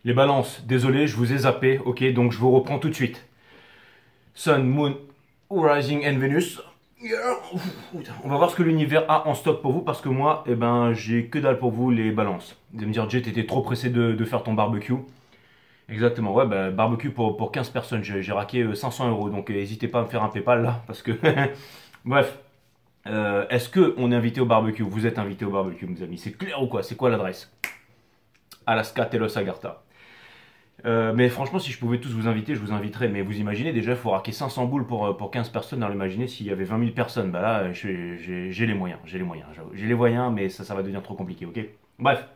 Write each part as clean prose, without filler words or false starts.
Les balances, désolé, je vous ai zappé. Ok, donc je vous reprends tout de suite. Sun, Moon, Rising and Venus. Yeah. On va voir ce que l'univers a en stock pour vous parce que moi, eh ben, j'ai que dalle pour vous les balances. Vous allez me dire, Jay, t'étais trop pressé de faire ton barbecue. Exactement, ouais, bah, barbecue pour 15 personnes. J'ai raqué 500 euros, donc n'hésitez pas à me faire un PayPal là parce que. Bref, est-ce que on est invité au barbecue? Vous êtes invité au barbecue, mes amis. C'est clair ou quoi? C'est quoi l'adresse? Alaska Telos Agartha. Mais franchement, si je pouvais tous vous inviter, je vous inviterais. Mais vous imaginez, déjà, il faut raquer 500 boules pour 15 personnes. Alors imaginez s'il y avait 20 000 personnes. Bah là, j'ai les moyens. J'ai les moyens, j'avoue. J'ai les moyens, mais ça va devenir trop compliqué, ok? Bref.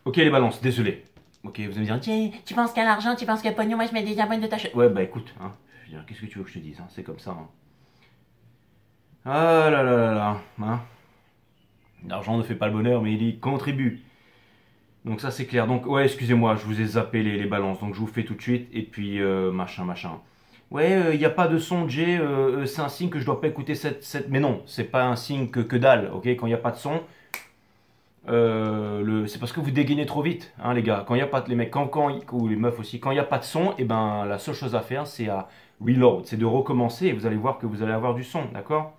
Ok, les balances, désolé. Ok, vous allez me dire, tiens, Tu penses qu'à l'argent, tu penses qu'à pognon, moi je mets des abonnés de ta chaîne. ouais, bah écoute, hein. Je veux dire, qu'est-ce que tu veux que je te dise, hein? C'est comme ça, hein. Ah là là là là, hein. L'argent ne fait pas le bonheur, mais il y contribue. Donc ça c'est clair. Donc ouais, excusez-moi, je vous ai zappé les balances. Donc je vous fais tout de suite et puis machin machin. Ouais, il n'y a pas de son, Jay. C'est un signe que je dois pas écouter cette. Mais non, c'est pas un signe que dalle. Ok, quand il n'y a pas de son, c'est parce que vous dégainez trop vite, hein, les gars. Quand il y a pas de les mecs, ou les meufs aussi, quand il n'y a pas de son, et ben la seule chose à faire, c'est à reload, c'est de recommencer et vous allez voir que vous allez avoir du son, d'accord?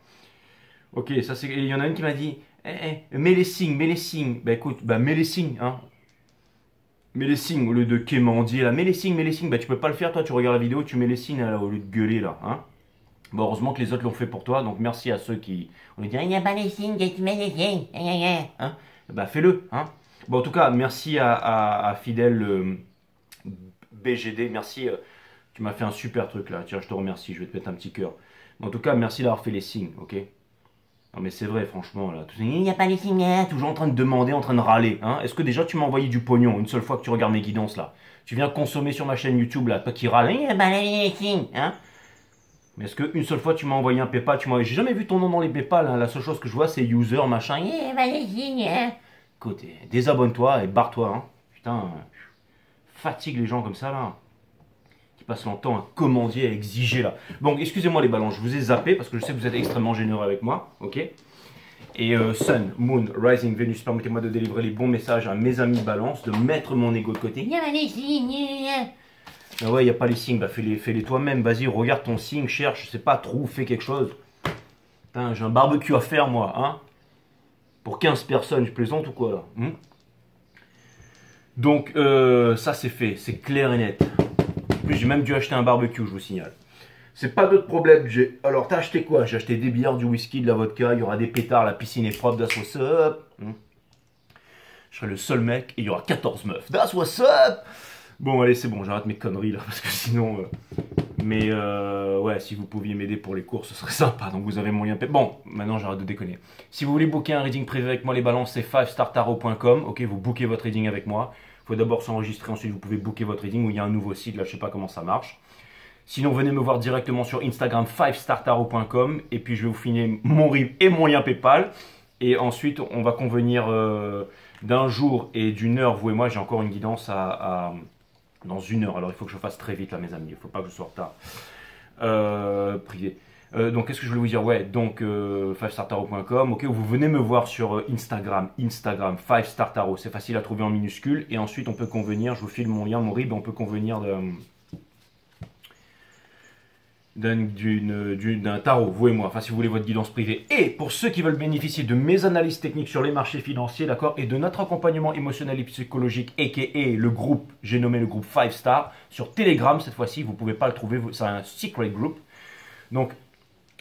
Ok, ça c'est. Il y en a une qui m'a dit, mets les signes, mets les signes. Bah écoute, bah mets les signes, hein. Mets les signes au lieu de quémander là. Mets les signes. Bah tu peux pas le faire, toi, tu regardes la vidéo, tu mets les signes là, au lieu de gueuler là, hein. Bon, heureusement que les autres l'ont fait pour toi, donc merci à ceux qui. On lui dit, Il n'y a pas les signes, tu mets les signes. hein, bah fais-le, hein. Bon, en tout cas, merci à Fidèle BGD, merci. Tu m'as fait un super truc là. Tiens, je te remercie, je vais te mettre un petit cœur. Mais en tout cas, merci d'avoir fait les signes, ok? Non mais c'est vrai, franchement, là. Il n'y a pas les signes, hein. Toujours en train de demander, en train de râler, hein. Est-ce que déjà tu m'as envoyé du pognon une seule fois que tu regardes mes guidances là? Tu viens consommer sur ma chaîne YouTube là, toi qui râles, Il n'y a pas les signes, hein. mais est-ce qu'une seule fois tu m'as envoyé un PayPal? J'ai jamais vu ton nom dans les PayPal, hein. La seule chose que je vois c'est user, machin. Il n'y a pas les signes, hein. Écoute, désabonne-toi et barre-toi, hein. Putain, fatigue les gens comme ça là. Qui passent leur temps à commander, à exiger là. Bon, excusez-moi les ballons, je vous ai zappé parce que je sais que vous êtes extrêmement généreux avec moi, ok? Et Sun, Moon, Rising, Venus, permettez-moi de délivrer les bons messages à mes amis balance, de mettre mon ego de côté. Il n'y a pas les signes, hein. Ah ouais, il n'y a pas les signes, bah fais-les toi-même, vas-y, regarde ton signe, cherche, je sais pas, trouve, fais quelque chose. Putain, j'ai un barbecue à faire moi, hein? Pour 15 personnes, je plaisante ou quoi là, hein? Donc, ça c'est fait, c'est clair et net. En plus, j'ai même dû acheter un barbecue, je vous signale. C'est pas d'autre problème. Alors, t'as acheté quoi? J'ai acheté des bières, du whisky, de la vodka. Il y aura des pétards, la piscine est propre. That's what's up. Je serai le seul mec et il y aura 14 meufs. That's what's up. Bon, allez, c'est bon, j'arrête mes conneries là parce que sinon. Mais ouais, si vous pouviez m'aider pour les courses, ce serait sympa. Donc, vous avez moyen. Bon, maintenant, j'arrête de déconner. Si vous voulez booker un reading privé avec moi, les balances, c'est 5startarot.com. Ok, vous bookez votre reading avec moi. Il faut d'abord s'enregistrer, ensuite vous pouvez booker votre reading ou il y a un nouveau site, là je sais pas comment ça marche. Sinon venez me voir directement sur Instagram 5startarot.com et puis je vais vous filer mon RIB et mon lien PayPal. Et ensuite on va convenir d'un jour et d'une heure, vous et moi, j'ai encore une guidance dans une heure. Alors il faut que je fasse très vite là mes amis, il ne faut pas que je sois en retard. Privé. Donc qu'est-ce que je voulais vous dire? Ouais, donc 5startarot.com, ok, vous venez me voir sur Instagram 5startarot, c'est facile à trouver en minuscule, et ensuite on peut convenir, je vous file mon lien, mon RIB, on peut convenir d'un tarot, vous et moi, enfin si vous voulez votre guidance privée. Et pour ceux qui veulent bénéficier de mes analyses techniques sur les marchés financiers, d'accord, et de notre accompagnement émotionnel et psychologique, aka le groupe, j'ai nommé le groupe 5 Star, sur Telegram cette fois-ci, vous ne pouvez pas le trouver, c'est un secret group. Donc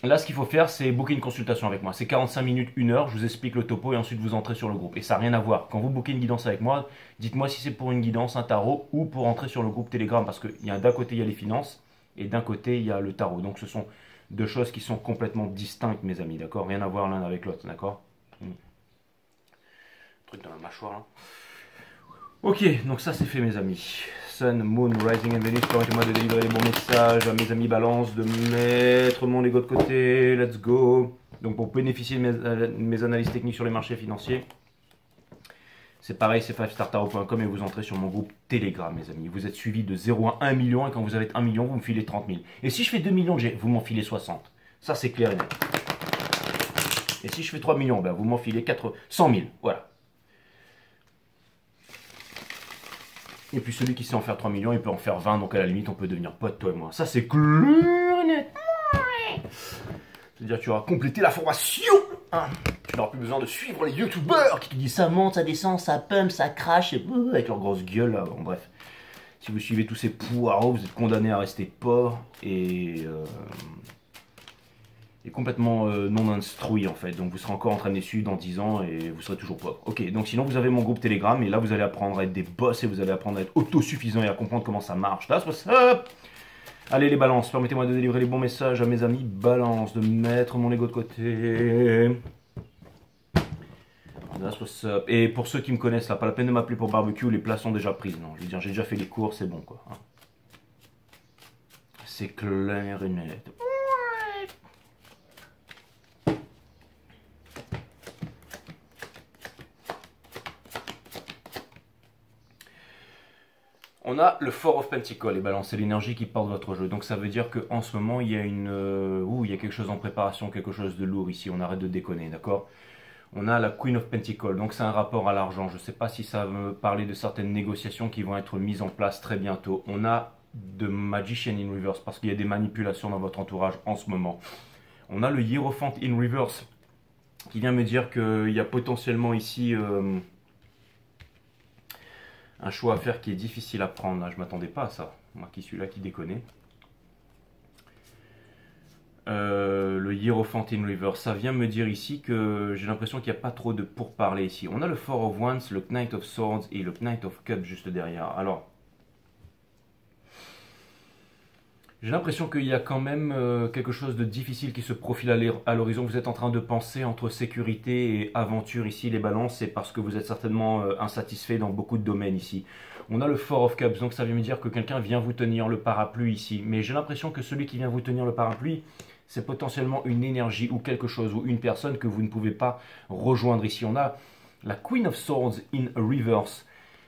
là, ce qu'il faut faire, c'est booker une consultation avec moi. C'est 45 minutes, 1 heure, je vous explique le topo et ensuite vous entrez sur le groupe. Et ça n'a rien à voir. Quand vous bookez une guidance avec moi, dites-moi si c'est pour une guidance, un tarot ou pour entrer sur le groupe Telegram. Parce que d'un côté, il y a les finances et d'un côté, il y a le tarot. Donc ce sont deux choses qui sont complètement distinctes, mes amis, d'accord? Rien à voir l'un avec l'autre, d'accord? Truc dans la mâchoire, là. Ok, donc ça c'est fait, mes amis. Sun, Moon, Rising and Venus, permettez-moi de délivrer les bons messages à mes amis balance, de mettre mon ego de côté, let's go. Donc pour bénéficier de mes analyses techniques sur les marchés financiers, c'est pareil, c'est 5startarot.com et vous entrez sur mon groupe Telegram, mes amis. Vous êtes suivi de 0 à 1 million et quand vous avez 1 million, vous me filez 30 000. Et si je fais 2 millions, vous m'en filez 60. Ça c'est clair et net. Et si je fais 3 millions, ben, vous m'en filez 100 000, voilà. Et puis celui qui sait en faire 3 millions, il peut en faire 20, donc à la limite, on peut devenir pote, toi et moi. Ça, c'est clair et net. C'est-à-dire que tu auras complété la formation. Hein. Tu n'auras plus besoin de suivre les youtubeurs qui te disent ça monte, ça descend, ça pump, ça crache, et avec leur grosse gueule là. Bon, bref. Si vous suivez tous ces poireaux, vous êtes condamné à rester pauvre et complètement non instruit en fait. Donc vous serez encore entraîné dessus dans 10 ans et vous serez toujours pauvre. Ok, donc sinon vous avez mon groupe Telegram et là vous allez apprendre à être des boss et vous allez apprendre à être autosuffisant et à comprendre comment ça marche. That's what's up. Allez les balances, permettez-moi de délivrer les bons messages à mes amis balance, de mettre mon ego de côté. That's what's up. Et pour ceux qui me connaissent là, pas la peine de m'appeler pour barbecue, les plats sont déjà prises. Non, je veux dire, j'ai déjà fait les cours, c'est bon quoi. Hein. C'est clair et net. On a le Four of Pentacles, les balances, c'est l'énergie qui porte votre jeu. Donc ça veut dire qu'en ce moment, il y a il y a quelque chose en préparation, quelque chose de lourd ici. On arrête de déconner, d'accord? On a la Queen of Pentacles, donc c'est un rapport à l'argent. Je ne sais pas si ça veut parler de certaines négociations qui vont être mises en place très bientôt. On a The Magician in Reverse, parce qu'il y a des manipulations dans votre entourage en ce moment. On a le Hierophant in Reverse, qui vient me dire qu'il y a potentiellement ici un choix à faire qui est difficile à prendre. Là, je ne m'attendais pas à ça, moi qui suis là, qui déconne. Le Hierophant in Reverse, ça vient me dire ici que j'ai l'impression qu'il n'y a pas trop de pourparlers ici. On a le Four of Wands, le Knight of Swords et le Knight of Cups juste derrière. Alors, j'ai l'impression qu'il y a quand même quelque chose de difficile qui se profile à l'horizon. Vous êtes en train de penser entre sécurité et aventure ici, les balances. C'est parce que vous êtes certainement insatisfait dans beaucoup de domaines ici. On a le Four of Cups, donc ça veut me dire que quelqu'un vient vous tenir le parapluie ici. Mais j'ai l'impression que celui qui vient vous tenir le parapluie, c'est potentiellement une énergie ou quelque chose ou une personne que vous ne pouvez pas rejoindre ici. On a la Queen of Swords in Reverse.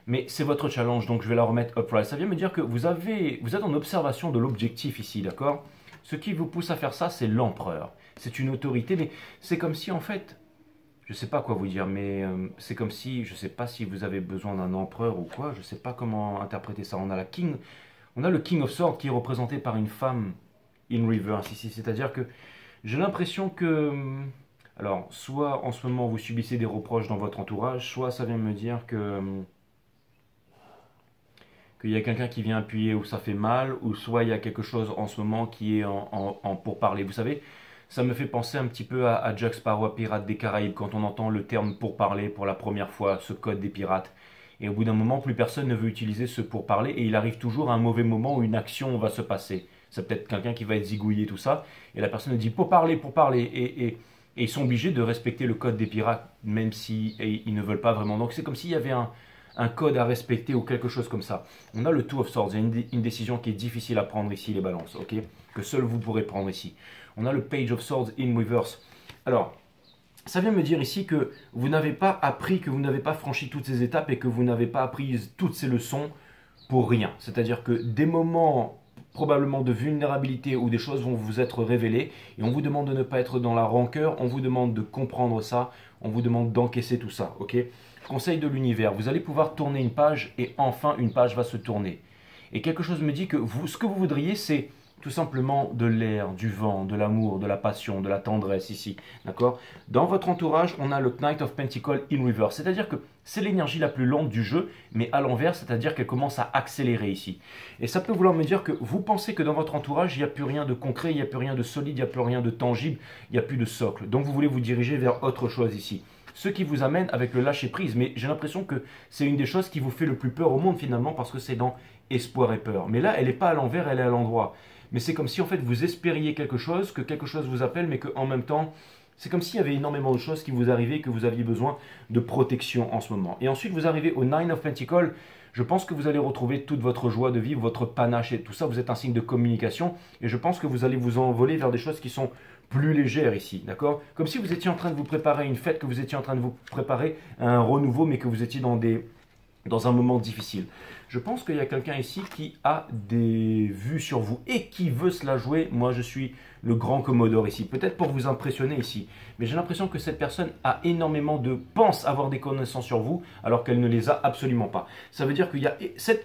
Mais c'est votre challenge, donc je vais la remettre upright. Ça vient me dire que vous êtes en observation de l'objectif ici, d'accord? Ce qui vous pousse à faire ça, c'est l'empereur. C'est une autorité, mais c'est comme si en fait, je ne sais pas quoi vous dire, mais c'est comme si, je ne sais pas si vous avez besoin d'un empereur ou quoi, je ne sais pas comment interpréter ça. On a le King of Swords qui est représenté par une femme in reverse ici, c'est-à-dire que j'ai l'impression que, alors, soit en ce moment vous subissez des reproches dans votre entourage, soit ça vient me dire que qu'il y a quelqu'un qui vient appuyer où ça fait mal, ou soit il y a quelque chose en ce moment qui est en pourparler. Vous savez, ça me fait penser un petit peu à Jack Sparrow, à Pirates des Caraïbes, quand on entend le terme pourparler pour la première fois, ce code des pirates. Et au bout d'un moment, plus personne ne veut utiliser ce pourparler, et il arrive toujours à un mauvais moment où une action va se passer. C'est peut-être quelqu'un qui va être zigouillé, tout ça, et la personne dit pourparler, et ils sont obligés de respecter le code des pirates, même si ils ne veulent pas vraiment. Donc c'est comme s'il y avait un code à respecter ou quelque chose comme ça. On a le Two of Swords, il y a une décision qui est difficile à prendre ici, les balances, ok? Que seul vous pourrez prendre ici. On a le Page of Swords in Reverse. Alors, ça vient me dire ici que vous n'avez pas appris, que vous n'avez pas franchi toutes ces étapes et que vous n'avez pas appris toutes ces leçons pour rien. C'est-à-dire que des moments probablement de vulnérabilité où des choses vont vous être révélées et on vous demande de ne pas être dans la rancœur, on vous demande de comprendre ça, on vous demande d'encaisser tout ça, ok? Conseil de l'univers, vous allez pouvoir tourner une page et enfin une page va se tourner. Et quelque chose me dit que ce que vous voudriez, c'est tout simplement de l'air, du vent, de l'amour, de la passion, de la tendresse ici. D'accord? Dans votre entourage, on a le Knight of Pentacles in Reverse. C'est-à-dire que c'est l'énergie la plus lente du jeu, mais à l'envers, c'est-à-dire qu'elle commence à accélérer ici. Et ça peut vouloir me dire que vous pensez que dans votre entourage, il n'y a plus rien de concret, il n'y a plus rien de solide, il n'y a plus rien de tangible, il n'y a plus de socle. Donc vous voulez vous diriger vers autre chose ici. Ce qui vous amène avec le lâcher-prise. Mais j'ai l'impression que c'est une des choses qui vous fait le plus peur au monde finalement parce que c'est dans espoir et peur. Mais là, elle n'est pas à l'envers, elle est à l'endroit. Mais c'est comme si en fait vous espériez quelque chose, que quelque chose vous appelle, mais qu'en même temps, c'est comme s'il y avait énormément de choses qui vous arrivaient, que vous aviez besoin de protection en ce moment. Et ensuite, vous arrivez au Nine of Pentacles. Je pense que vous allez retrouver toute votre joie de vivre, votre panache et tout ça. Vous êtes un signe de communication. Et je pense que vous allez vous envoler vers des choses qui sont plus légères ici, d'accord? Comme si vous étiez en train de vous préparer à une fête, que vous étiez en train de vous préparer à un renouveau, mais que vous étiez dans des dans un moment difficile. Je pense qu'il y a quelqu'un ici qui a des vues sur vous et qui veut se la jouer. Moi, je suis le grand Commodore ici, peut-être pour vous impressionner ici. Mais j'ai l'impression que cette personne a énormément pense avoir des connaissances sur vous, alors qu'elle ne les a absolument pas. Ça veut dire qu'il y a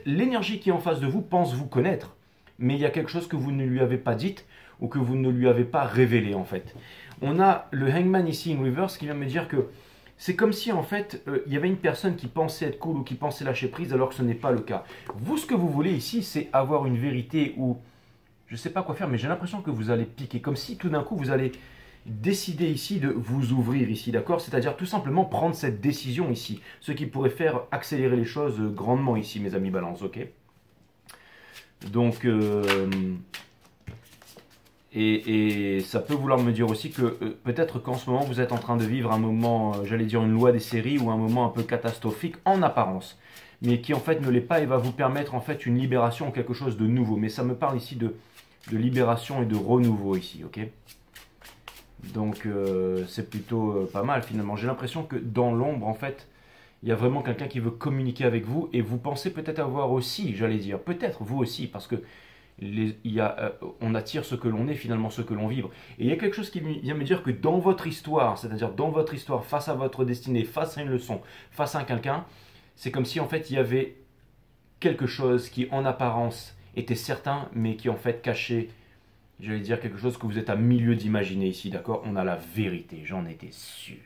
l'énergie qui est en face de vous pense vous connaître, mais il y a quelque chose que vous ne lui avez pas dit ou que vous ne lui avez pas révélé en fait. On a le Hangman ici in reverse qui vient me dire que c'est comme si en fait il y avait une personne qui pensait être cool ou qui pensait lâcher prise alors que ce n'est pas le cas. Vous, ce que vous voulez ici, c'est avoir une vérité ou je ne sais pas quoi faire, mais j'ai l'impression que vous allez piquer, comme si tout d'un coup vous allez décider ici de vous ouvrir ici, d'accord? C'est-à-dire tout simplement prendre cette décision ici, ce qui pourrait faire accélérer les choses grandement ici, mes amis balance, ok? Donc, et ça peut vouloir me dire aussi que peut-être qu'en ce moment vous êtes en train de vivre un moment, j'allais dire une loi des séries ou un moment un peu catastrophique en apparence, mais qui en fait ne l'est pas et va vous permettre en fait une libération ou quelque chose de nouveau. Mais ça me parle ici de libération et de renouveau ici, ok? Donc c'est plutôt pas mal finalement. J'ai l'impression que dans l'ombre en fait, il y a vraiment quelqu'un qui veut communiquer avec vous et vous pensez peut-être avoir aussi, j'allais dire, peut-être vous aussi, parce que on attire ce que l'on est, finalement ce que l'on vibre. Et il y a quelque chose qui vient me dire que dans votre histoire, c'est-à-dire dans votre histoire, face à votre destinée, face à une leçon, face à quelqu'un, c'est comme si en fait il y avait quelque chose qui en apparence était certain, mais qui en fait cachait, j'allais dire quelque chose que vous êtes à milieu d'imaginer ici, d'accord? On a la vérité, j'en étais sûr.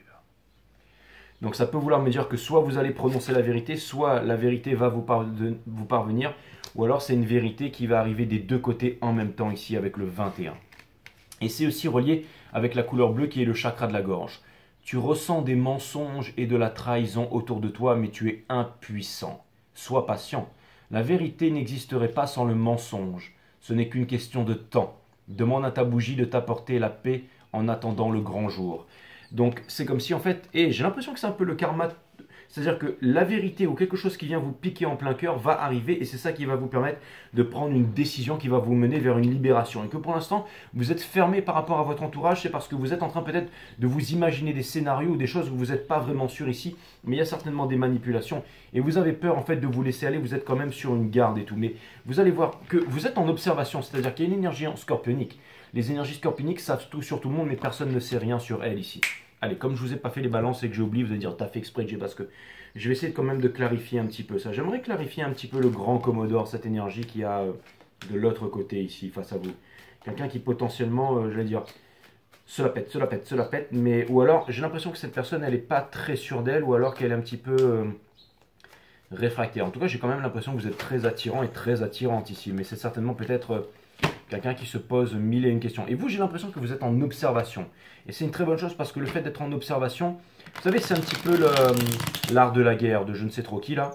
Donc ça peut vouloir me dire que soit vous allez prononcer la vérité, soit la vérité va vous parvenir, ou alors c'est une vérité qui va arriver des deux côtés en même temps ici avec le 21. Et c'est aussi relié avec la couleur bleue qui est le chakra de la gorge. Tu ressens des mensonges et de la trahison autour de toi, mais tu es impuissant. Sois patient. La vérité n'existerait pas sans le mensonge. Ce n'est qu'une question de temps. Demande à ta bougie de t'apporter la paix en attendant le grand jour. Donc c'est comme si en fait, et j'ai l'impression que c'est un peu le karma, c'est-à-dire que la vérité ou quelque chose qui vient vous piquer en plein cœur va arriver et c'est ça qui va vous permettre de prendre une décision qui va vous mener vers une libération. Et que pour l'instant, vous êtes fermé par rapport à votre entourage, c'est parce que vous êtes en train peut-être de vous imaginer des scénarios ou des choses où vous n'êtes pas vraiment sûr ici, mais il y a certainement des manipulations et vous avez peur en fait de vous laisser aller, vous êtes quand même sur une garde et tout. Mais vous allez voir que vous êtes en observation, c'est-à-dire qu'il y a une énergie scorpionique. Les énergies scorpioniques savent tout sur tout le monde, mais personne ne sait rien sur elles ici. Allez, comme je vous ai pas fait les balances et que j'ai oublié, vous allez dire, t'as fait exprès, Jay, parce que je vais essayer quand même de clarifier un petit peu ça. J'aimerais clarifier un petit peu le grand Commodore, cette énergie qu'il y a de l'autre côté ici, face à vous. Quelqu'un qui potentiellement, je vais dire, se la pète, mais ou alors j'ai l'impression que cette personne, elle n'est pas très sûre d'elle, ou alors qu'elle est un petit peu réfractaire. En tout cas, j'ai quand même l'impression que vous êtes très attirant et très attirante ici, mais c'est certainement peut-être quelqu'un qui se pose mille et une questions. Et vous, j'ai l'impression que vous êtes en observation. Et c'est une très bonne chose parce que le fait d'être en observation, vous savez, c'est un petit peu l'art de la guerre de je ne sais trop qui là.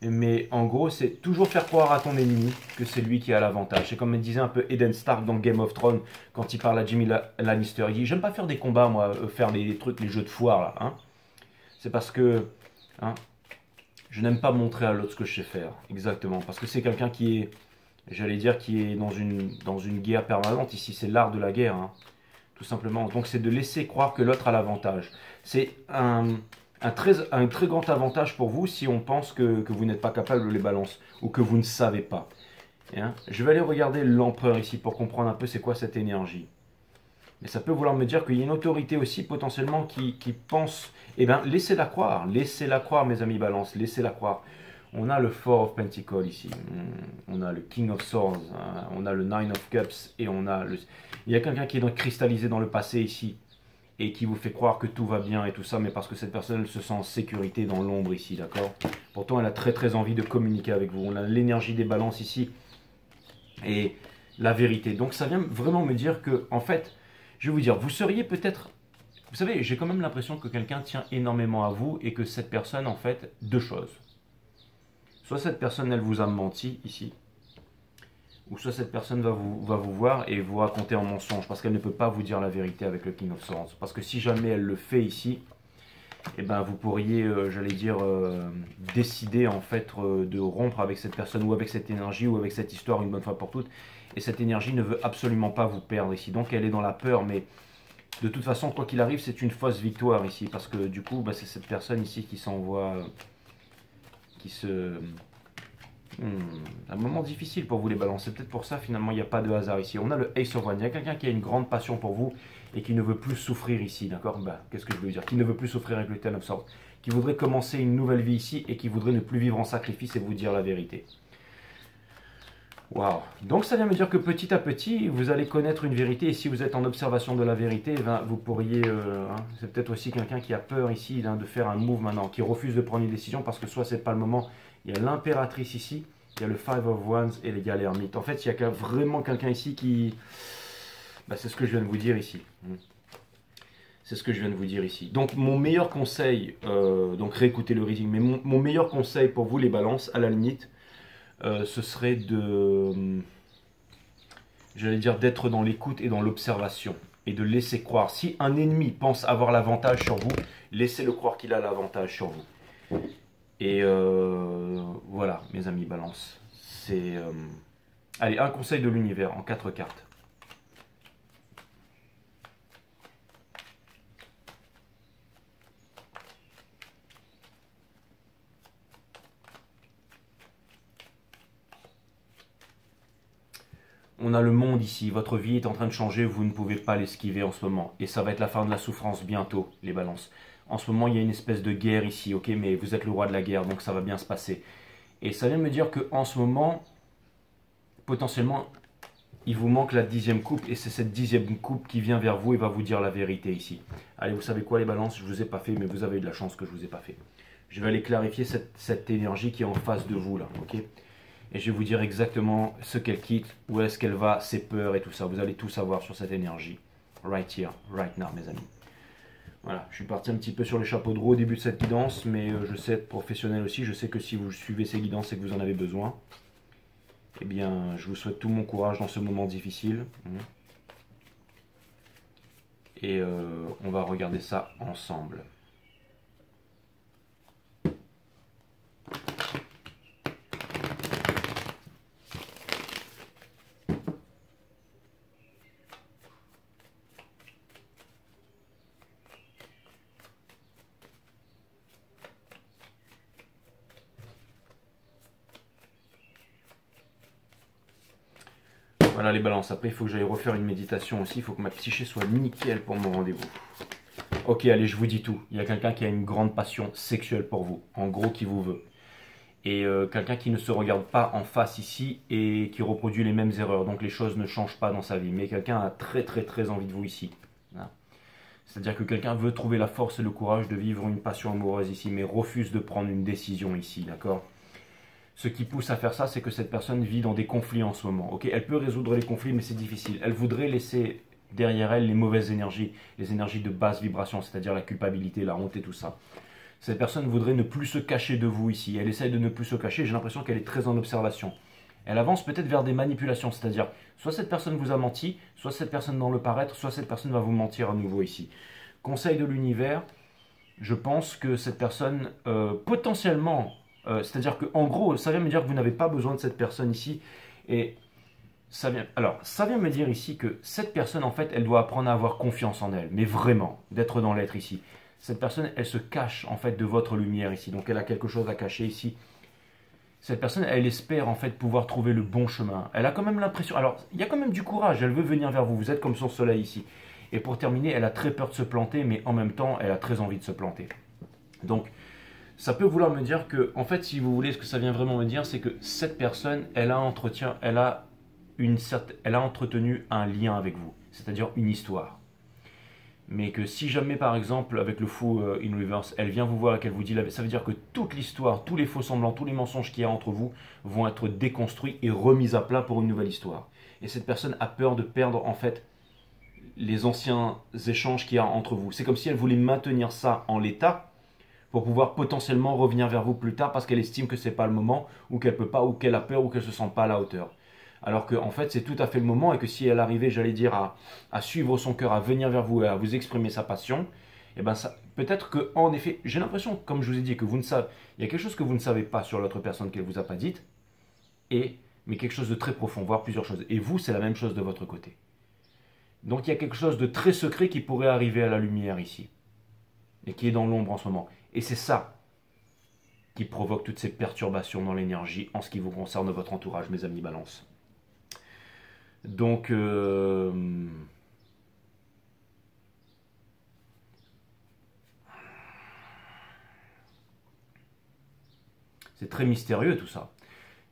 Mais en gros, c'est toujours faire croire à ton ennemi que c'est lui qui a l'avantage. C'est comme me disait un peu Eden Stark dans Game of Thrones quand il parle à Jimmy Lannister. Il dit, j'aime pas faire des combats, moi, faire des trucs, les jeux de foire là. Hein. C'est parce que je n'aime pas montrer à l'autre ce que je sais faire. Exactement. Parce que c'est quelqu'un qui est, j'allais dire, qui est dans une guerre permanente. Ici, c'est l'art de la guerre. Hein. Tout simplement. Donc c'est de laisser croire que l'autre a l'avantage. C'est un très grand avantage pour vous si on pense que vous n'êtes pas capable de les balancer ou que vous ne savez pas. Je vais aller regarder l'empereur ici pour comprendre un peu c'est quoi cette énergie. Mais ça peut vouloir me dire qu'il y a une autorité aussi potentiellement qui pense, eh bien laissez-la croire, mes amis balance, laissez-la croire. On a le Four of Pentacles ici, on a le King of Swords, on a le Nine of Cups et on a le... Il y a quelqu'un qui est cristallisé dans le passé ici et qui vous fait croire que tout va bien et tout ça, mais parce que cette personne elle se sent en sécurité dans l'ombre ici, d'accord? Pourtant elle a très envie de communiquer avec vous. On a l'énergie des balances ici et la vérité. Donc ça vient vraiment me dire que, en fait, je vais vous dire, vous seriez peut-être... Vous savez, j'ai quand même l'impression que quelqu'un tient énormément à vous et que cette personne, en fait, deux choses. Soit cette personne, elle vous a menti ici, ou soit cette personne va vous voir et vous raconter un mensonge, parce qu'elle ne peut pas vous dire la vérité avec le King of Swords. Parce que si jamais elle le fait ici, eh ben vous pourriez, j'allais dire, décider en fait de rompre avec cette personne, ou avec cette énergie, ou avec cette histoire une bonne fois pour toutes. Et cette énergie ne veut absolument pas vous perdre ici. Donc elle est dans la peur, mais de toute façon, quoi qu'il arrive, c'est une fausse victoire ici, parce que du coup, bah, c'est cette personne ici qui s'envoie qui se... un moment difficile pour vous les balances. C'est peut-être pour ça finalement il n'y a pas de hasard ici. On a le Ace of Wands. Il y a quelqu'un qui a une grande passion pour vous et qui ne veut plus souffrir ici. D'accord? Qu'est-ce que je veux dire? Qui ne veut plus souffrir avec le Ten of Swords. Qui voudrait commencer une nouvelle vie ici et qui voudrait ne plus vivre en sacrifice et vous dire la vérité. Waouh! Donc ça vient me dire que petit à petit, vous allez connaître une vérité. Et si vous êtes en observation de la vérité, ben, vous pourriez... c'est peut-être aussi quelqu'un qui a peur ici de faire un move maintenant, qui refuse de prendre une décision parce que soit c'est pas le moment. Il y a l'impératrice ici, il y a le Five of Wands et les gars l'ermite. En fait, il y a vraiment quelqu'un ici qui... Ben, c'est ce que je viens de vous dire ici. C'est ce que je viens de vous dire ici. Donc mon meilleur conseil, donc réécoutez le reading, mais mon meilleur conseil pour vous les balances, à la limite, ce serait de, j'allais dire, d'être dans l'écoute et dans l'observation et de laisser croire. Si un ennemi pense avoir l'avantage sur vous, laissez-le croire qu'il a l'avantage sur vous. Et voilà, mes amis balance. C'est allez, un conseil de l'univers en 4 cartes. On a le monde ici, votre vie est en train de changer, vous ne pouvez pas l'esquiver en ce moment. Et ça va être la fin de la souffrance bientôt, les balances. En ce moment, il y a une espèce de guerre ici, ok, mais vous êtes le roi de la guerre, donc ça va bien se passer. Et ça vient me dire qu'en ce moment, potentiellement, il vous manque la 10e coupe, et c'est cette 10e coupe qui vient vers vous et va vous dire la vérité ici. Allez, vous savez quoi les balances, je ne vous ai pas fait, mais vous avez eu de la chance que je ne vous ai pas fait. Je vais aller clarifier cette énergie qui est en face de vous là, ok. Et je vais vous dire exactement ce qu'elle quitte, où est-ce qu'elle va, ses peurs et tout ça. Vous allez tout savoir sur cette énergie. Right here, right now, mes amis. Voilà, je suis parti un petit peu sur les chapeaux de roue au début de cette guidance, mais je sais être professionnel aussi. Je sais que si vous suivez ces guidances et que vous en avez besoin, eh bien, je vous souhaite tout mon courage dans ce moment difficile. Et on va regarder ça ensemble. Voilà les balances, après il faut que j'aille refaire une méditation aussi, il faut que ma psyché soit nickel pour mon rendez-vous. Ok, allez, je vous dis tout. Il y a quelqu'un qui a une grande passion sexuelle pour vous, en gros qui vous veut. Et quelqu'un qui ne se regarde pas en face ici et qui reproduit les mêmes erreurs, donc les choses ne changent pas dans sa vie. Mais quelqu'un a très envie de vous ici. C'est-à-dire que quelqu'un veut trouver la force et le courage de vivre une passion amoureuse ici, mais refuse de prendre une décision ici, d'accord ? Ce qui pousse à faire ça, c'est que cette personne vit dans des conflits en ce moment. Ok, elle peut résoudre les conflits, mais c'est difficile. Elle voudrait laisser derrière elle les mauvaises énergies, les énergies de basse vibration, c'est-à-dire la culpabilité, la honte et tout ça. Cette personne voudrait ne plus se cacher de vous ici. Elle essaie de ne plus se cacher. J'ai l'impression qu'elle est très en observation. Elle avance peut-être vers des manipulations, c'est-à-dire soit cette personne vous a menti, soit cette personne dans le paraître, soit cette personne va vous mentir à nouveau ici. Conseil de l'univers, je pense que cette personne potentiellement... c'est-à-dire qu'en gros, ça vient me dire que vous n'avez pas besoin de cette personne ici. Et ça vient me dire ici que cette personne, en fait, elle doit apprendre à avoir confiance en elle. Mais vraiment, d'être dans l'être ici. Cette personne, elle se cache, en fait, de votre lumière ici. Donc, elle a quelque chose à cacher ici. Cette personne, elle espère, en fait, pouvoir trouver le bon chemin. Elle a quand même l'impression... Alors, il y a quand même du courage. Elle veut venir vers vous. Vous êtes comme son soleil ici. Et pour terminer, elle a très peur de se planter, mais en même temps, elle a très envie de se planter. Donc... ça peut vouloir me dire que, en fait, si vous voulez, ce que ça vient vraiment me dire, c'est que cette personne, elle a entretenu un lien avec vous, c'est-à-dire une histoire. Mais que si jamais, par exemple, avec le fou in reverse, elle vient vous voir et qu'elle vous dit, ça veut dire que toute l'histoire, tous les faux semblants, tous les mensonges qu'il y a entre vous vont être déconstruits et remis à plat pour une nouvelle histoire. Et cette personne a peur de perdre, en fait, les anciens échanges qu'il y a entre vous. C'est comme si elle voulait maintenir ça en l'état, pour pouvoir potentiellement revenir vers vous plus tard parce qu'elle estime que ce n'est pas le moment, ou qu'elle peut pas, ou qu'elle a peur, ou qu'elle ne se sent pas à la hauteur. Alors qu'en fait, c'est tout à fait le moment, et que si elle arrivait, j'allais dire, à suivre son cœur, à venir vers vous et à vous exprimer sa passion, et ben peut-être qu'en effet, j'ai l'impression, comme je vous ai dit, que vous ne savez, il y a quelque chose que vous ne savez pas sur l'autre personne qu'elle ne vous a pas dite, mais quelque chose de très profond, voire plusieurs choses. Et vous, c'est la même chose de votre côté. Donc il y a quelque chose de très secret qui pourrait arriver à la lumière ici, et qui est dans l'ombre en ce moment. Et c'est ça qui provoque toutes ces perturbations dans l'énergie en ce qui vous concerne votre entourage, mes amis Balance. Donc, c'est très mystérieux tout ça.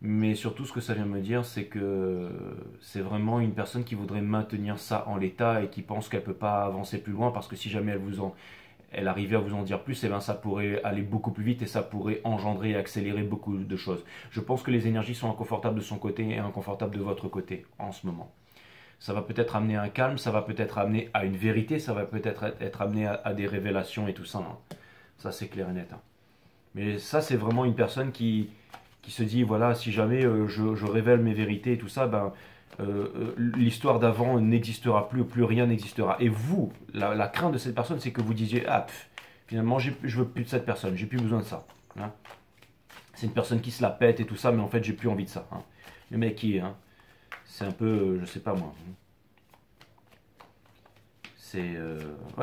Mais surtout, ce que ça vient me dire, c'est que c'est vraiment une personne qui voudrait maintenir ça en l'état et qui pense qu'elle ne peut pas avancer plus loin parce que si jamais elle arrivait à vous en dire plus, eh ben ça pourrait aller beaucoup plus vite et ça pourrait engendrer et accélérer beaucoup de choses. Je pense que les énergies sont inconfortables de son côté et inconfortables de votre côté en ce moment. Ça va peut-être amener un calme, ça va peut-être amener à une vérité, ça va peut-être être amené à des révélations et tout ça. Hein. Ça, c'est clair et net. Hein. Mais ça, c'est vraiment une personne qui se dit, voilà, si jamais je révèle mes vérités et tout ça, ben, l'histoire d'avant n'existera plus, plus rien n'existera. Et vous, la crainte de cette personne, c'est que vous disiez, ah, finalement, je veux plus de cette personne, j'ai plus besoin de ça. Hein. C'est une personne qui se la pète et tout ça, mais en fait, j'ai plus envie de ça. Hein. Le mec qui est, hein, c'est un peu, je sais pas moi.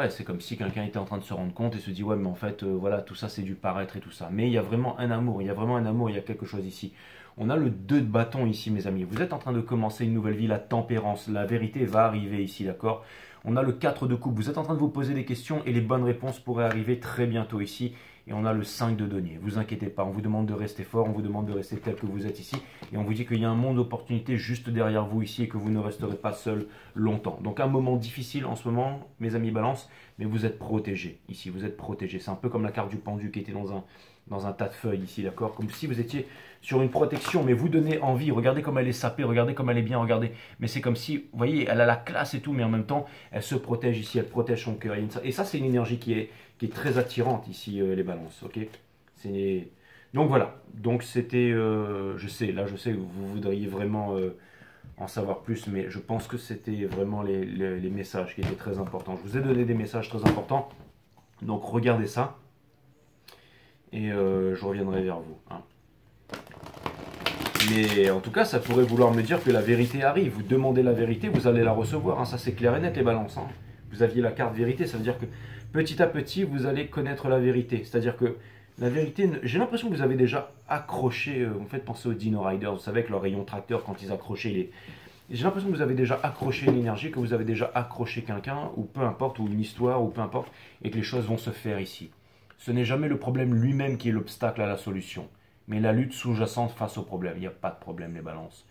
C'est comme si quelqu'un était en train de se rendre compte et se dit ouais mais en fait voilà tout ça c'est du paraître et tout ça. Mais il y a vraiment un amour, il y a vraiment un amour, il y a quelque chose ici. On a le 2 de bâton ici mes amis. Vous êtes en train de commencer une nouvelle vie, la tempérance, la vérité va arriver ici, d'accord. On a le 4 de coupe, vous êtes en train de vous poser des questions et les bonnes réponses pourraient arriver très bientôt ici. Et on a le 5 de denier, vous inquiétez pas, on vous demande de rester fort, on vous demande de rester tel que vous êtes ici. Et on vous dit qu'il y a un monde d'opportunités juste derrière vous ici et que vous ne resterez pas seul longtemps. Donc un moment difficile en ce moment, mes amis Balance, mais vous êtes protégés ici, vous êtes protégés. C'est un peu comme la carte du pendu qui était dans un tas de feuilles ici, d'accord. Comme si vous étiez sur une protection, mais vous donnez envie. Regardez comme elle est sapée, regardez comme elle est bien, regardez. Mais c'est comme si, vous voyez, elle a la classe et tout, mais en même temps, elle se protège ici, elle protège son cœur. Et ça, c'est une énergie qui est très attirante ici, les balances, ok. Donc voilà, donc c'était, je sais que vous voudriez vraiment en savoir plus, mais je pense que c'était vraiment les messages qui étaient très importants. Je vous ai donné des messages très importants, donc regardez ça, et je reviendrai vers vous. Hein. Mais en tout cas, ça pourrait vouloir me dire que la vérité arrive. Vous demandez la vérité, vous allez la recevoir. Hein. Ça, c'est clair et net, les balances. Hein. Vous aviez la carte vérité, ça veut dire que petit à petit, vous allez connaître la vérité. C'est-à-dire que la vérité, j'ai l'impression que vous avez déjà accroché, vous me faites penser aux Dino Riders, vous savez, avec leur rayon tracteur, quand ils accrochaient les... J'ai l'impression que vous avez déjà accroché l'énergie, que vous avez déjà accroché quelqu'un, ou peu importe, ou une histoire, ou peu importe, et que les choses vont se faire ici. Ce n'est jamais le problème lui-même qui est l'obstacle à la solution, mais la lutte sous-jacente face au problème. Il n'y a pas de problème, les balances.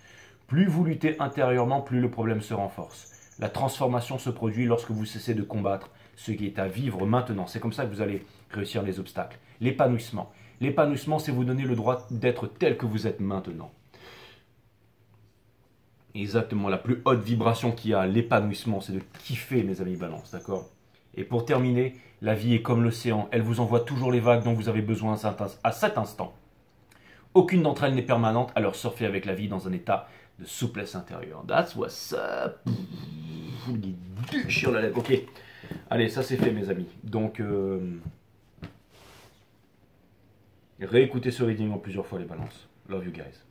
Plus vous luttez intérieurement, plus le problème se renforce. La transformation se produit lorsque vous cessez de combattre ce qui est à vivre maintenant. C'est comme ça que vous allez réussir les obstacles. L'épanouissement. L'épanouissement, c'est vous donner le droit d'être tel que vous êtes maintenant. Exactement, la plus haute vibration qu'il y a, l'épanouissement, c'est de kiffer, mes amis balance, d'accord? Et pour terminer, la vie est comme l'océan. Elle vous envoie toujours les vagues dont vous avez besoin à cet instant. Aucune d'entre elles n'est permanente, alors surfez avec la vie dans un état de souplesse intérieure. That's what's up. Vous me déchire la lèvre. Ok. Allez, ça c'est fait, mes amis. Donc, réécoutez ce reading en plusieurs fois, les balances. Love you guys.